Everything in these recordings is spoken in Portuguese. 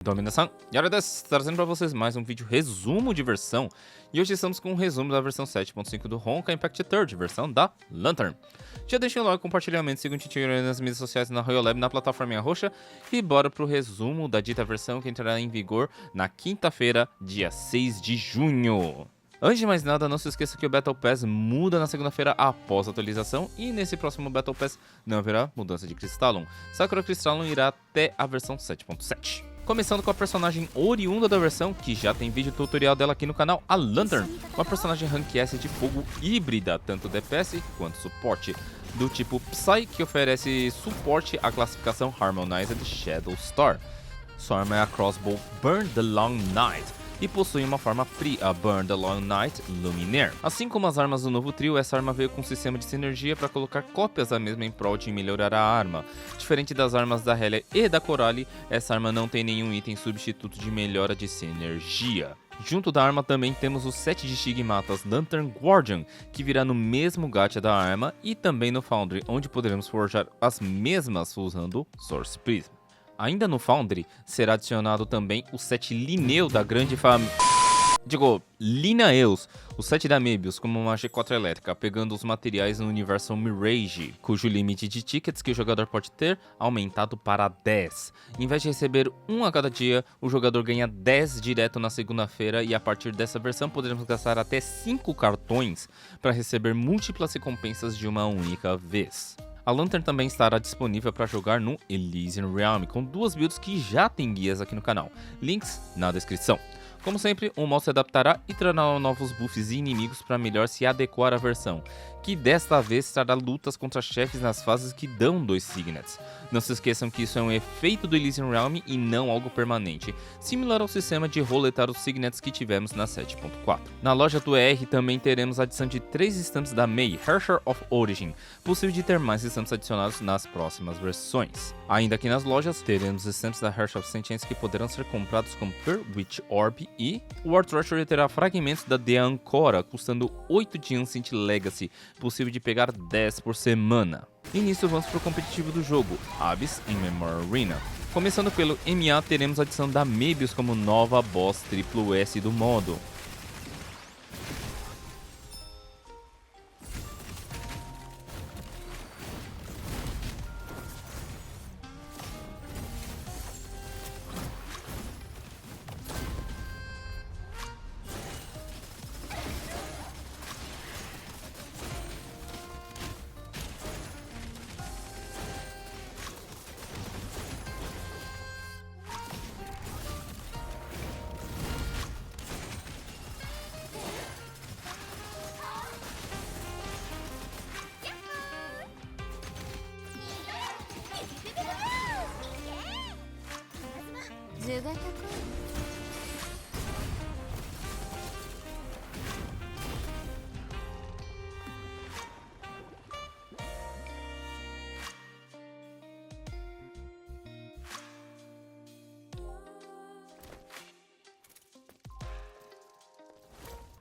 Dominação, Yara desu, trazendo para vocês mais um vídeo resumo de versão. E hoje estamos com um resumo da versão 7.5 do Honkai Impact Third, versão da Lantern. Já deixem o like, compartilhamento, sigam o Titigrão nas mídias sociais na Royal na plataforma roxa. E bora pro resumo da dita versão que entrará em vigor na quinta-feira, dia 6 de junho. Antes de mais nada, não se esqueça que o Battle Pass muda na segunda-feira após a atualização e nesse próximo Battle Pass não haverá mudança de Crystallum. Sakura Crystallum irá até a versão 7.7. Começando com a personagem oriunda da versão, que já tem vídeo tutorial dela aqui no canal, a Lantern, uma personagem Rank S de fogo híbrida, tanto DPS quanto suporte, do tipo Psy, que oferece suporte à classificação Harmonized Shadow Star. Sua arma é a Crossbow Burn the Long Night, e possui uma forma free, a Burn the Long Night Luminaire. Assim como as armas do novo trio, essa arma veio com um sistema de sinergia para colocar cópias da mesma em prol de melhorar a arma. Diferente das armas da Helia e da Coralie, essa arma não tem nenhum item substituto de melhora de sinergia. Junto da arma também temos o set de Stigmatas Lantern Guardian, que virá no mesmo gacha da arma e também no Foundry, onde poderemos forjar as mesmas usando Source Prism. Ainda no Foundry, será adicionado também o set Linneu da grande família... Linnaeus, o set da Mebius como uma G4 elétrica, pegando os materiais no universo Mirage, cujo limite de tickets que o jogador pode ter aumentado para 10. Em vez de receber um a cada dia, o jogador ganha 10 direto na segunda-feira e a partir dessa versão poderemos gastar até 5 cartões para receber múltiplas recompensas de uma única vez. A Lantern também estará disponível para jogar no Elysian Realm, com duas builds que já tem guias aqui no canal, links na descrição. Como sempre, o mal se adaptará e trará novos buffs e inimigos para melhor se adequar à versão, que desta vez trará lutas contra chefes nas fases que dão 2 Signets. Não se esqueçam que isso é um efeito do Elysian Realm e não algo permanente, similar ao sistema de roletar os Signets que tivemos na 7.4. Na loja do ER também teremos a adição de 3 stamps da Mei, Herrscher of Origin, possível de ter mais stamps adicionados nas próximas versões. Ainda aqui nas lojas, teremos stamps da Herrscher of Sentience que poderão ser comprados com Per Witch Orb e o War Treasury terá fragmentos da The Ancora, custando 8 de Ancient Legacy, possível de pegar 10 por semana. E nisso vamos para o competitivo do jogo, Abyss em Memory Arena. Começando pelo MA, teremos a adição da Mebius como nova boss triplo S do modo.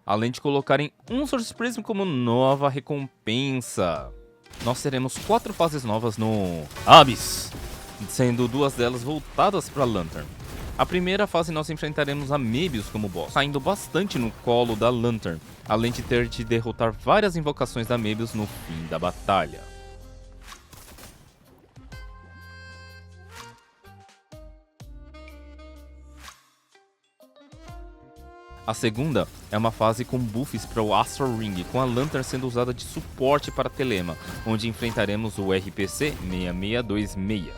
Além de colocarem um Source Prism como nova recompensa. Nós teremos 4 fases novas no Abyss, sendo 2 delas voltadas para Lantern. A primeira fase nós enfrentaremos a Mebius como boss, caindo bastante no colo da Lantern, além de ter de derrotar várias invocações da Mebius no fim da batalha. A segunda é uma fase com buffs para o Astral Ring, com a Lantern sendo usada de suporte para Telema, onde enfrentaremos o RPC 6626.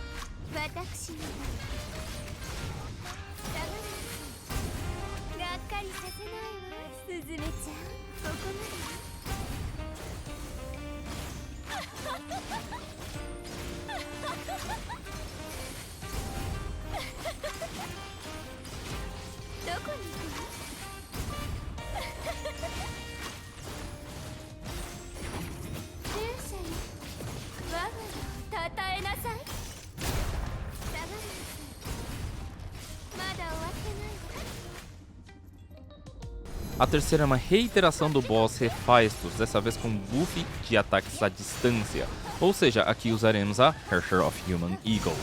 A terceira é uma reiteração do boss Hephaestus, dessa vez com buff de ataques à distância, ou seja, aqui usaremos a Herrscher of Human Eagle.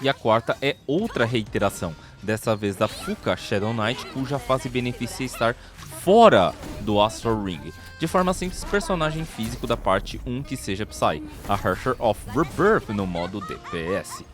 E a quarta é outra reiteração, dessa vez da Fuka Shadow Knight, cuja fase beneficia estar fora do Astral Ring, de forma simples, personagem físico da parte 1 que seja Psy, a Hersher of Rebirth no modo DPS.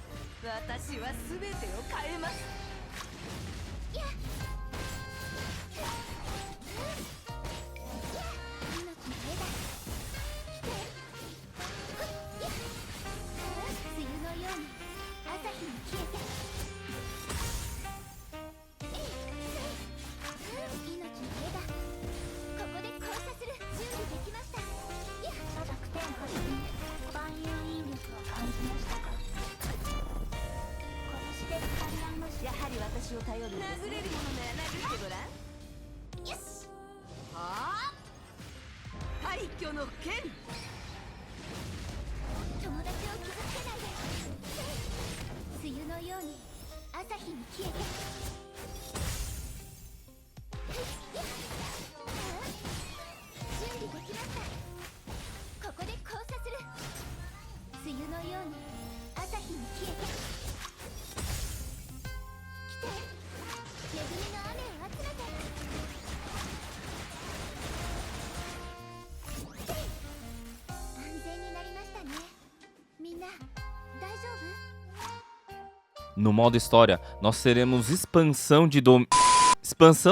No modo história, nós teremos expansão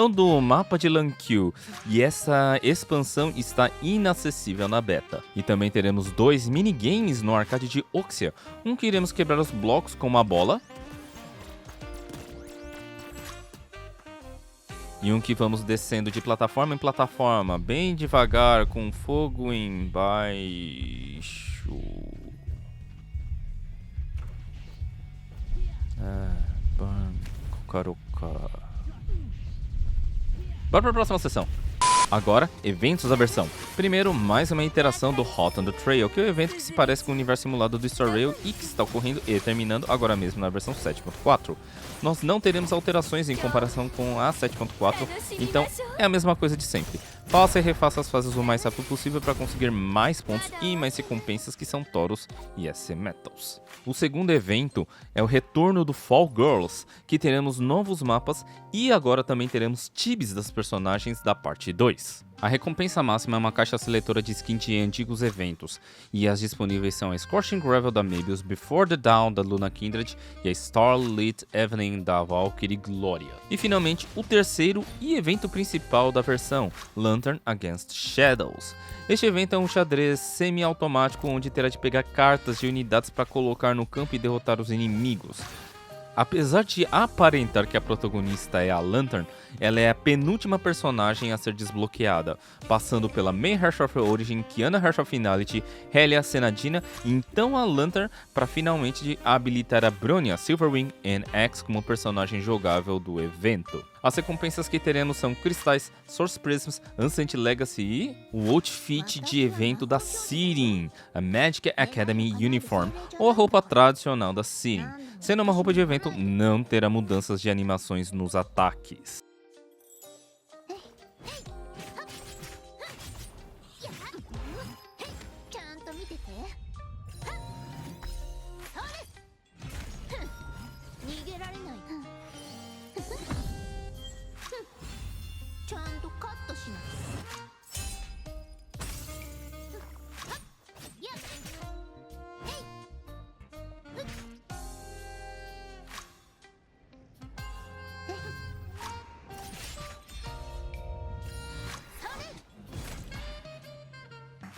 do mapa de Lankil, e essa expansão está inacessível na beta. E também teremos 2 minigames no arcade de Oxia, um que iremos quebrar os blocos com uma bola, e um que vamos descendo de plataforma em plataforma, bem devagar, com fogo embaixo. Bora para a próxima sessão. Agora, eventos da versão. Primeiro, mais uma interação do Hot on the Trail, que é o evento que se parece com o universo simulado do Star Rail e que está ocorrendo e terminando agora mesmo na versão 7.4. Nós não teremos alterações em comparação com a 7.4, então é a mesma coisa de sempre. Faça e refaça as fases o mais rápido possível para conseguir mais pontos e mais recompensas, que são Toros e SC Metals. O segundo evento é o retorno do Fall Girls, que teremos novos mapas e agora também teremos tibs das personagens da parte 2. A recompensa máxima é uma caixa seletora de skin de antigos eventos, e as disponíveis são a Scorching Gravel da Mebius, Before the Dawn da Luna Kindred e a Starlit Evening da Valkyrie Gloria. E finalmente, o terceiro e evento principal da versão, Lantern Against Shadows. Este evento é um xadrez semi-automático onde terá de pegar cartas de unidades para colocar no campo e derrotar os inimigos. Apesar de aparentar que a protagonista é a Lantern, ela é a penúltima personagem a ser desbloqueada, passando pela May Hersher of Origin, Kiana Hersher of Finality, Helia Senadina e então a Lantern para finalmente habilitar a Bronya Silverwing NX como personagem jogável do evento. As recompensas que teremos são cristais, Source Prisms, Ancient Legacy e o outfit de evento da Sirin, a Magic Academy Uniform, ou a roupa tradicional da Sirin. Sendo uma roupa de evento, não terá mudanças de animações nos ataques.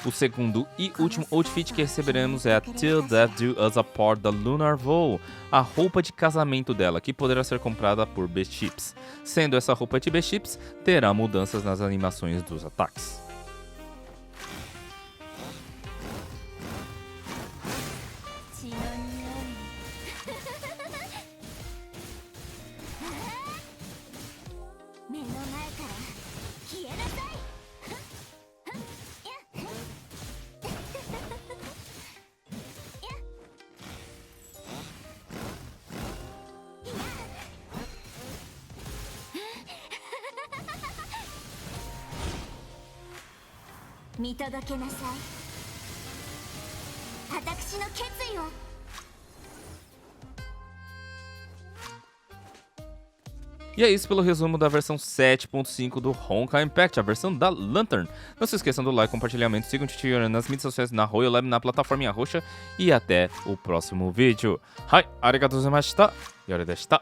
O segundo e último outfit que receberemos é a Till Death Do Us Apart da Lunar Vow, a roupa de casamento dela, que poderá ser comprada por B-Chips. Sendo essa roupa de B-Chips, terá mudanças nas animações dos ataques. E é isso pelo resumo da versão 7.5 do Honkai Impact, a versão da Lantern. Não se esqueçam do like, compartilhamento, sigam o Titiorana nas mídias sociais, na Royal Lab, na plataforma roxa, e até o próximo vídeo. Hai, arigatou gozaimashita, yore deshita.